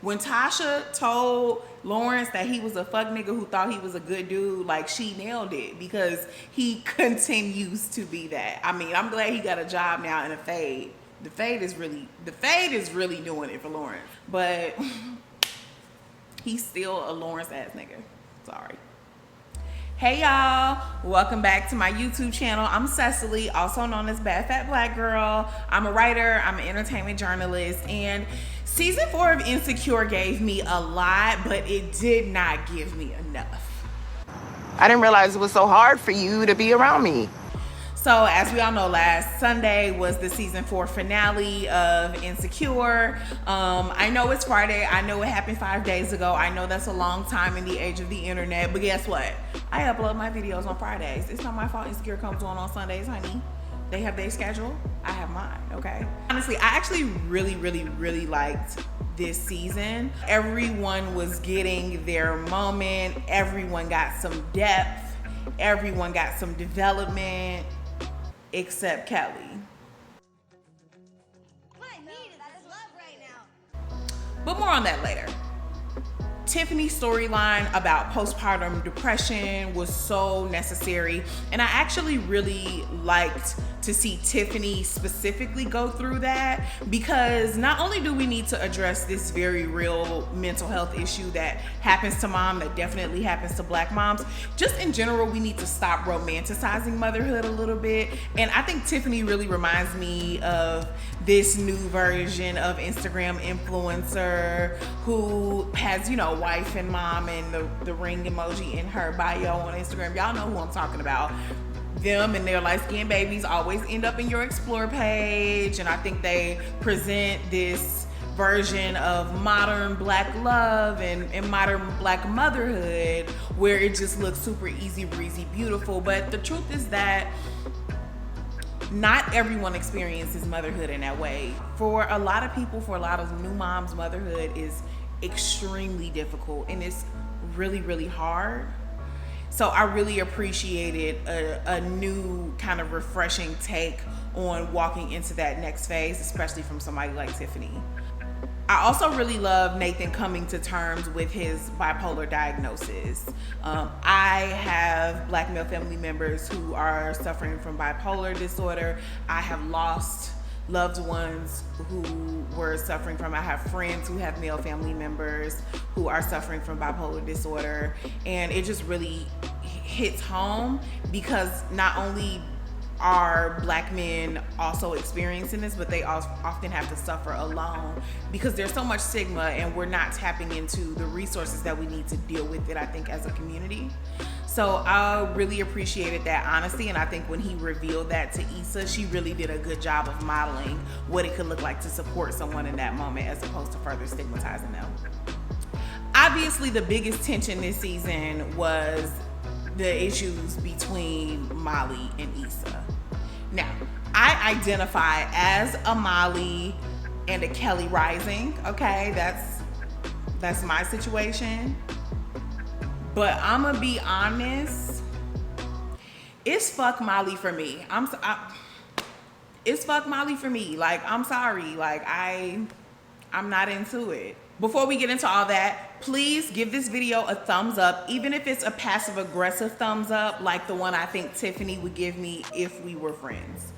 When Tasha told Lawrence that he was a fuck nigga who thought he was a good dude, like, she nailed it, because he continues to be that. I mean, I'm glad he got a job now in a fade. The fade is really doing it for Lawrence. But he's still a Lawrence ass nigga. Sorry. Hey y'all, welcome back to my YouTube channel. I'm Cecily, also known as Bad Fat Black Girl. I'm a writer, I'm an entertainment journalist, and season 4 of Insecure gave me a lot, but it did not give me enough. I didn't realize it was so hard for you to be around me. So as we all know, last Sunday was the season 4 finale of Insecure. I know it's Friday. I know it happened 5 days ago. I know that's a long time in the age of the internet, but guess what? I upload my videos on Fridays. It's not my fault Insecure comes on Sundays, honey. They have their schedule. I have mine, okay? Honestly, I actually really liked this season. Everyone was getting their moment. Everyone got some depth. Everyone got some development. Except Kelli. What I need is love right now. But more on that later. Tiffany's storyline about postpartum depression was so necessary, and I actually really liked to see Tiffany specifically go through that, because not only do we need to address this very real mental health issue that happens to mom, that definitely happens to Black moms, just in general we need to stop romanticizing motherhood a little bit. And I think Tiffany really reminds me of this new version of Instagram influencer who has, you know, wife and mom and the ring emoji in her bio on Instagram. Y'all know who I'm talking about. Them and their light-skinned babies always end up in your explore page, and I think they present this version of modern Black love and modern Black motherhood where it just looks super easy breezy beautiful. But the truth is that not everyone experiences motherhood in that way. For a lot of people, for a lot of new moms, motherhood is extremely difficult and it's really hard. So I really appreciated a new kind of refreshing take on walking into that next phase, especially from somebody like Tiffany. I also really love Nathan coming to terms with his bipolar diagnosis. I have Black male family members who are suffering from bipolar disorder. I have lost loved ones who were suffering from, I have friends who have male family members who are suffering from bipolar disorder, and it just really hits home because not only are Black men also experiencing this, but they often have to suffer alone because there's so much stigma and we're not tapping into the resources that we need to deal with it, I think, as a community. So I really appreciated that honesty, and I think when he revealed that to Issa, she really did a good job of modeling what it could look like to support someone in that moment as opposed to further stigmatizing them. Obviously, the biggest tension this season was the issues between Molly and Issa. Now, I identify as a Molly and a Kelli rising, okay? That's my situation. But I'm gonna be honest, it's fuck Molly for me. It's fuck Molly for me. Like, I'm sorry, like I'm not into it. Before we get into all that, please give this video a thumbs up, even if it's a passive aggressive thumbs up, like the one I think Tiffany would give me if we were friends.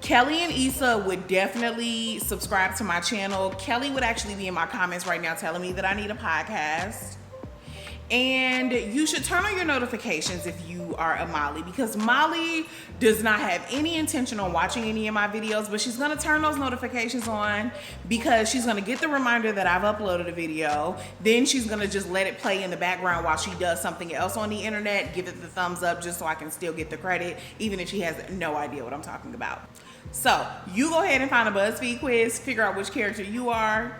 Kelli and Issa would definitely subscribe to my channel. Kelli would actually be in my comments right now telling me that I need a podcast. And you should turn on your notifications if you are a Molly, because Molly does not have any intention on watching any of my videos, but she's gonna turn those notifications on because she's gonna get the reminder that I've uploaded a video. Then she's gonna just let it play in the background while she does something else on the internet, give it the thumbs up just so I can still get the credit, even if she has no idea what I'm talking about. So you go ahead and find a BuzzFeed quiz, figure out which character you are,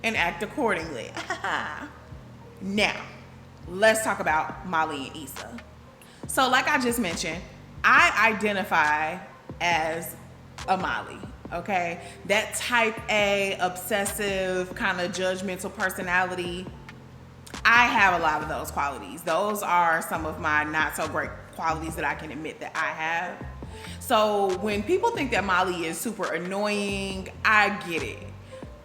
and act accordingly. Now, let's talk about Molly and Issa. So like I just mentioned, I identify as a Molly, okay? That type A, obsessive, kind of judgmental personality. I have a lot of those qualities. Those are some of my not so great qualities that I can admit that I have. So when people think that Molly is super annoying, I get it.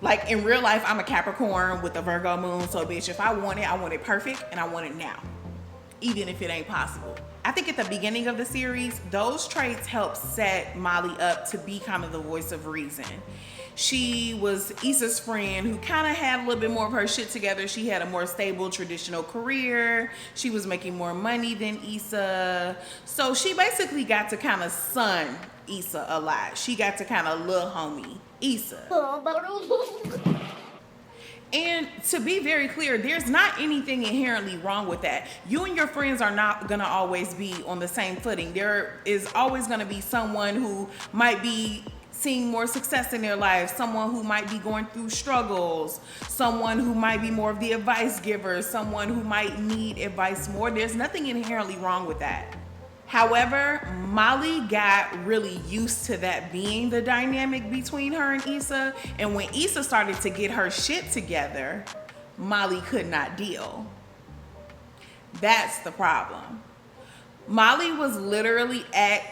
Like in real life, I'm a Capricorn with a Virgo moon. So bitch, if I want it perfect and I want it now, even if it ain't possible. I think at the beginning of the series, those traits helped set Molly up to be kind of the voice of reason. She was Issa's friend who kind of had a little bit more of her shit together. She had a more stable, traditional career. She was making more money than Issa. So she basically got to kind of son Issa a lot. She got to kind of little homie Issa. And to be very clear, there's not anything inherently wrong with that. You and your friends are not gonna always be on the same footing. There is always gonna be someone who might be seeing more success in their life, someone who might be going through struggles, someone who might be more of the advice giver, someone who might need advice more. There's nothing inherently wrong with that. However, Molly got really used to that being the dynamic between her and Issa. And when Issa started to get her shit together, Molly could not deal. That's the problem. Molly was literally at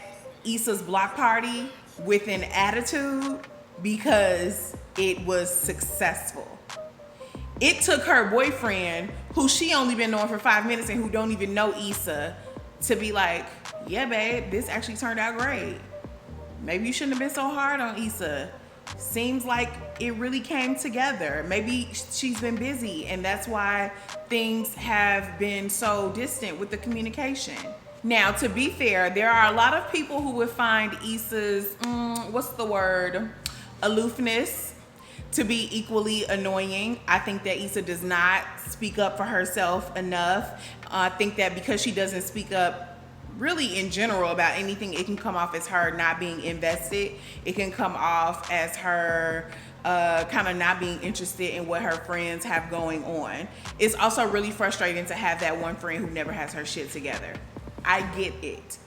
Issa's block party with an attitude because it was successful. It took her boyfriend, who she only been knowing for 5 minutes and who don't even know Issa, to be like, yeah, babe, this actually turned out great. Maybe you shouldn't have been so hard on Issa. Seems like it really came together. Maybe she's been busy and that's why things have been so distant with the communication. Now, to be fair, there are a lot of people who would find Issa's, aloofness to be equally annoying. I think that Issa does not speak up for herself enough. I think that because she doesn't speak up really in general about anything, it can come off as her not being invested. It can come off as her kind of not being interested in what her friends have going on. It's also really frustrating to have that one friend who never has her shit together. I get it.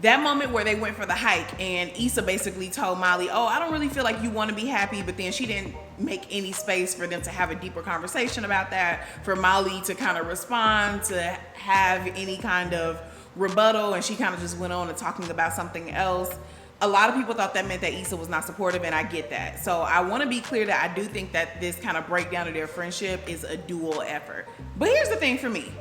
That moment where they went for the hike and Issa basically told Molly, oh, I don't really feel like you want to be happy, but then she didn't make any space for them to have a deeper conversation about that, for Molly to kind of respond, to have any kind of rebuttal, and she kind of just went on and talking about something else. A lot of people thought that meant that Issa was not supportive, and I get that. So I want to be clear that I do think that this kind of breakdown of their friendship is a dual effort. But here's the thing for me.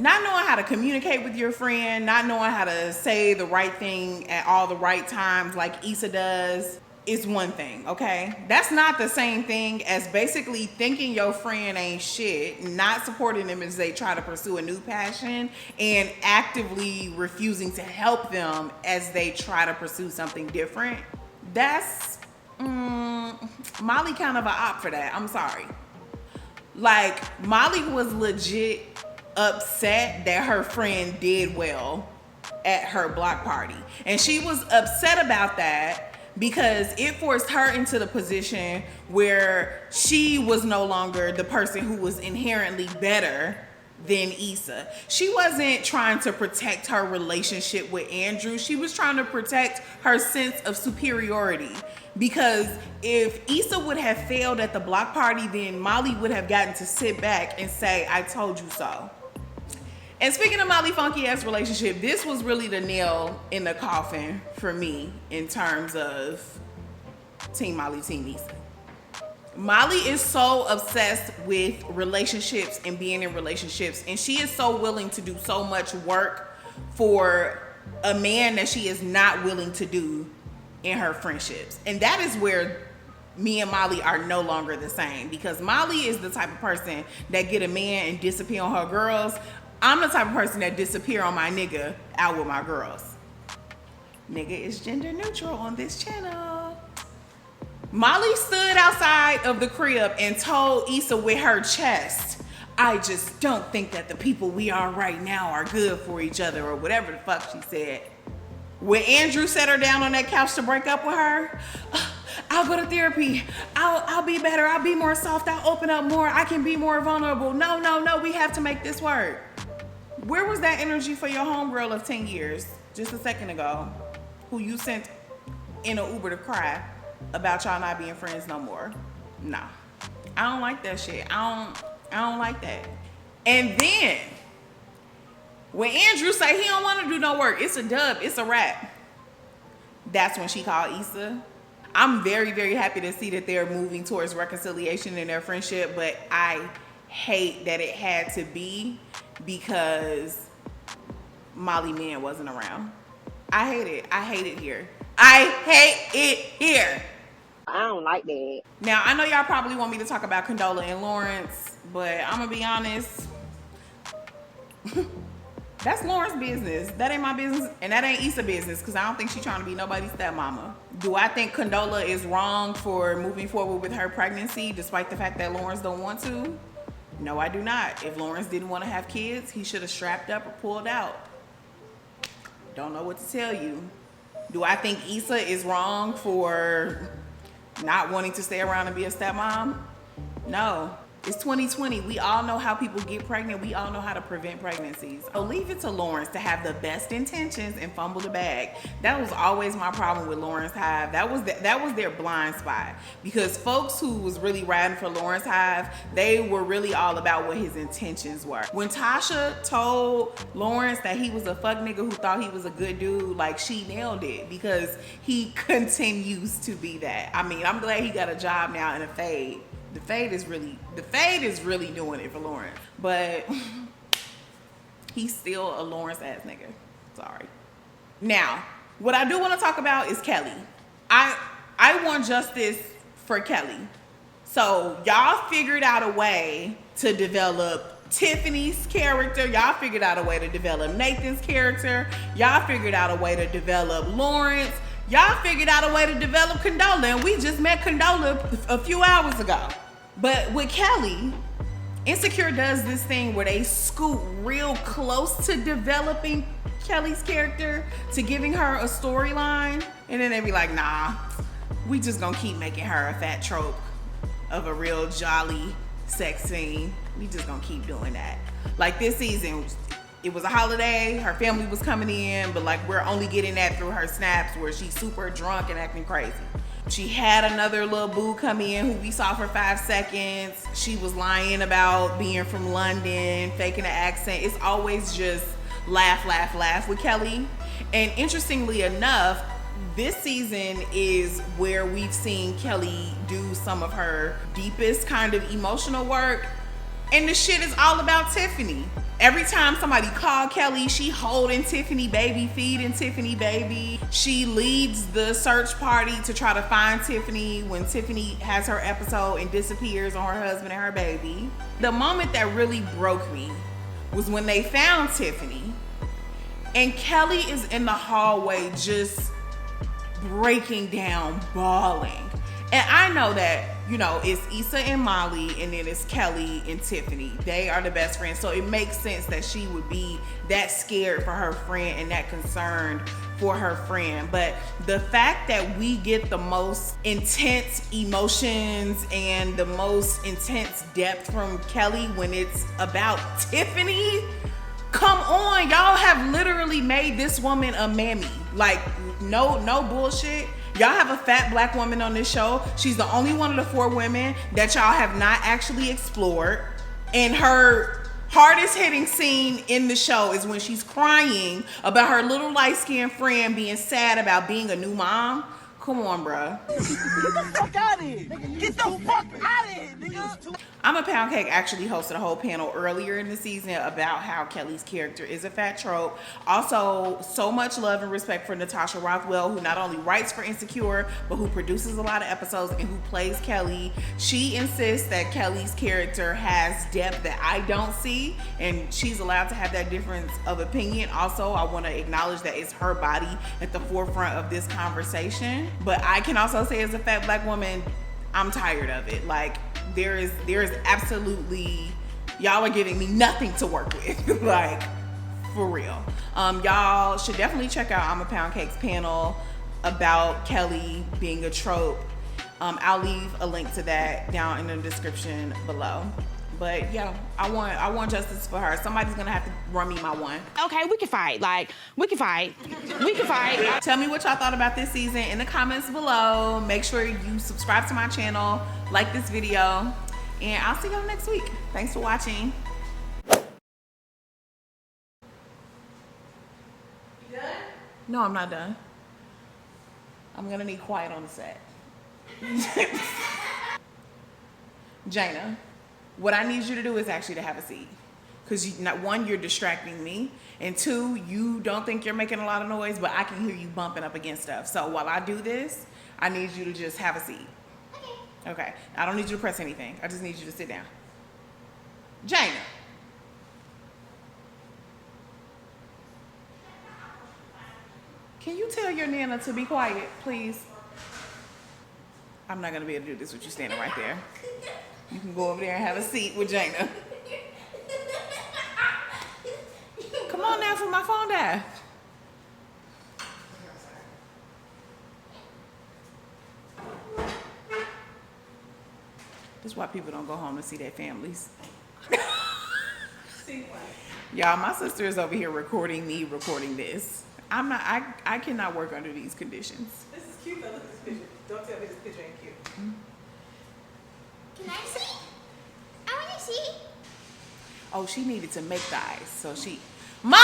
Not knowing how to communicate with your friend, not knowing how to say the right thing at all the right times like Issa does is one thing, okay? That's not the same thing as basically thinking your friend ain't shit, not supporting them as they try to pursue a new passion, and actively refusing to help them as they try to pursue something different. That's, Molly kind of an op for that, I'm sorry. Like, Molly was legit upset that her friend did well at her block party. And she was upset about that because it forced her into the position where she was no longer the person who was inherently better than Issa. She wasn't trying to protect her relationship with Andrew. She was trying to protect her sense of superiority. Because if Issa would have failed at the block party, then Molly would have gotten to sit back and say, I told you so. And speaking of Molly funky ass relationship, this was really the nail in the coffin for me in terms of Team Molly, Team Issa. Molly is so obsessed with relationships and being in relationships, and she is so willing to do so much work for a man that she is not willing to do in her friendships. And that is where me and Molly are no longer the same, because Molly is the type of person that get a man and disappear on her girls. I'm the type of person that disappear on my nigga out with my girls. Nigga is gender neutral on this channel. Molly stood outside of the crib and told Issa with her chest, I just don't think that the people we are right now are good for each other, or whatever the fuck she said. When Andrew set her down on that couch to break up with her, I'll go to therapy. I'll be better. I'll be more soft. I'll open up more. I can be more vulnerable. No, we have to make this work. Where was that energy for your homegirl of 10 years just a second ago, who you sent in an Uber to cry about y'all not being friends no more? Nah, I don't like that shit. I don't like that. And then when Andrew say he don't want to do no work, it's a dub, it's a wrap. That's when she called Issa. I'm very, very happy to see that they're moving towards reconciliation in their friendship, but I hate that it had to be because Molly Man wasn't around. I hate it. I hate it here. I hate it here. I don't like that. Now, I know y'all probably want me to talk about Condola and Lawrence, but I'm gonna be honest. That's Lawrence's business. That ain't my business, and that ain't Issa business, because I don't think she's trying to be nobody's stepmama. Do I think Condola is wrong for moving forward with her pregnancy, despite the fact that Lawrence don't want to? No, I do not. If Lawrence didn't want to have kids, he should have strapped up or pulled out. Don't know what to tell you. Do I think Issa is wrong for not wanting to stay around and be a stepmom? No. It's 2020. We all know how people get pregnant. We all know how to prevent pregnancies. So leave it to Lawrence to have the best intentions and fumble the bag. That was always my problem with Lawrence Hive. That was their blind spot. Because folks who was really riding for Lawrence Hive, they were really all about what his intentions were. When Tasha told Lawrence that he was a fuck nigga who thought he was a good dude, like, she nailed it, because he continues to be that. I mean, I'm glad he got a job now in a fade. The fade is really doing it for Lawrence, but he's still a Lawrence ass nigga. Sorry. Now, what I do want to talk about is Kelli. I want justice for Kelli. So y'all figured out a way to develop Tiffany's character. Y'all figured out a way to develop Nathan's character. Y'all figured out a way to develop Lawrence. Y'all figured out a way to develop Condola, and we just met Condola a few hours ago. But with Kelli, Insecure does this thing where they scoot real close to developing Kelli's character, to giving her a storyline, and then they be like, nah, we just gonna keep making her a fat trope of a real jolly sex scene. We just gonna keep doing that. Like this season, it was a holiday, her family was coming in, but like we're only getting that through her snaps where she's super drunk and acting crazy. She had another little boo come in who we saw for 5 seconds. She was lying about being from London, faking an accent. It's always just laugh, laugh, laugh with Kelli. And interestingly enough, this season is where we've seen Kelli do some of her deepest kind of emotional work. And the shit is all about Tiffany. Every time somebody called Kelli, she holding Tiffany baby, feeding Tiffany baby. She leads the search party to try to find Tiffany when Tiffany has her episode and disappears on her husband and her baby. The moment that really broke me was when they found Tiffany and Kelli is in the hallway just breaking down, bawling. And I know that, you know, it's Issa and Molly, and then it's Kelli and Tiffany. They are the best friends. So it makes sense that she would be that scared for her friend and that concerned for her friend. But the fact that we get the most intense emotions and the most intense depth from Kelli when it's about Tiffany, come on, y'all have literally made this woman a Mammy. Like, no bullshit. Y'all have a fat black woman on this show. She's the only one of the 4 women that y'all have not actually explored. And her hardest hitting scene in the show is when she's crying about her little light-skinned friend being sad about being a new mom. Come on, bruh. Get the fuck out of here. Get the fuck out of here, nigga. I'm a Pound Cake actually hosted a whole panel earlier in the season about how Kelli's character is a fat trope. Also, so much love and respect for Natasha Rothwell, who not only writes for Insecure, but who produces a lot of episodes and who plays Kelli. She insists that Kelli's character has depth that I don't see, and she's allowed to have that difference of opinion. Also, I want to acknowledge that it's her body at the forefront of this conversation. But I can also say, as a fat black woman, I'm tired of it. Like, there is absolutely, y'all are giving me nothing to work with. Like, for real. Y'all should definitely check out I'm a Pound Cake's panel about Kelli being a trope. I'll leave a link to that down in the description below. But yeah, I want justice for her. Somebody's gonna have to run me my one. Okay, we can fight. Like, we can fight. We can fight. Tell me what y'all thought about this season in the comments below. Make sure you subscribe to my channel, like this video, and I'll see y'all next week. Thanks for watching. You done? No, I'm not done. I'm gonna need quiet on the set. Jaina, what I need you to do is actually to have a seat. Because one, you're distracting me. And two, you don't think you're making a lot of noise, but I can hear you bumping up against stuff. So while I do this, I need you to just have a seat. Okay. I don't need you to press anything. I just need you to sit down. Jaina. Can you tell your Nana to be quiet, please? I'm not going to be able to do this with you standing right there. You can go over there and have a seat with Jaina. Come on now for my phone died. That's why people don't go home to see their families. Y'all, my sister is over here recording me recording this. I cannot work under these conditions. This is cute though. Look at this picture. Don't tell me this picture ain't cute. Can I see? I want to see. Oh, she needed to make the ice. So she... Mom!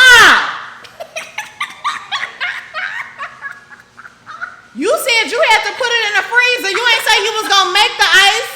You said you had to put it in the freezer. You ain't say you was going to make the ice.